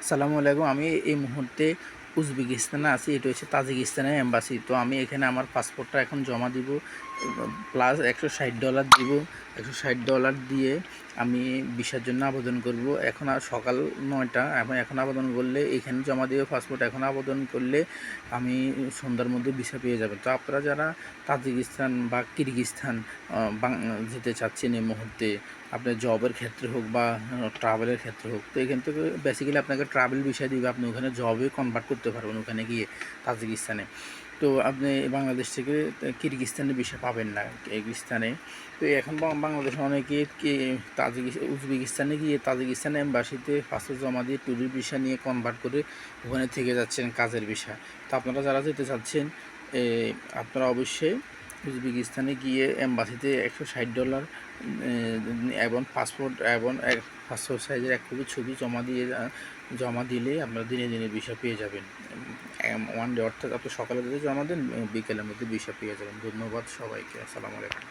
আসসালামু আলাইকুম। আমি এই মুহূর্তে উজবেকিস্তানে আছি। এটা হচ্ছে তাজিকিস্তানের এম্বাসি। তো আমি এখানে আমার পাসপোর্টটা এখন জমা দিব, প্লাস $160 দিব। $160 দিয়ে আমি ভিসার জন্য আবেদন করব। এখন আর সকাল 9টা, এখন আবেদন করলে এখানে জমা দিয়ে পাসপোর্ট এখন আবেদন করলে আমি সন্ধ্যার মধ্যে ভিসা পেয়ে যাবেন। তো আপনারা যারা তাজিকিস্তান বা কিরগিজস্তান যেতে চাচ্ছেন এই মুহূর্তে, আপনার জবের ক্ষেত্রে হোক বা ট্রাভেলের ক্ষেত্রে হোক, তো এখান থেকে বেসিক্যালি আপনাকে ট্রাভেল ভিসা দিবে। আপনি ওখানে জবে কনভার্ট করতে পারবেন ওখানে গিয়ে তাজিকিস্তানে। তো আপনি বাংলাদেশ থেকে কিরগিজস্তানে ভিসা পাবেন না কিরগিজস্তানে। তো এখন বাংলাদেশে অনেকে উজবেকিস্তানে গিয়ে তাজিকিস্তান এম্বাসিতে পাসপোর্ট জমা দিয়ে ট্যুরিস্ট ভিসা নিয়ে কনভার্ট করে ওখানে থেকে যাচ্ছেন কাজের ভিসা। তো আপনারা যারা যেতে চাচ্ছেন, আপনারা অবশ্যই উজবেকিস্তানে গিয়ে এম্বাসিতে $160 এবং পাসপোর্ট এবং পাসপোর্ট সাইজের এক কপি ছবি জমা দিলেই আপনারা দিনে দিনে ভিসা পেয়ে যাবেন। ওয়ান ডে, অর্থাৎ আপনি সকালে যদি জমা দেন, বিকেলের মধ্যে ভিসা পেয়ে যাবেন। ধন্যবাদ সবাইকে। আসসালামু আলাইকুম।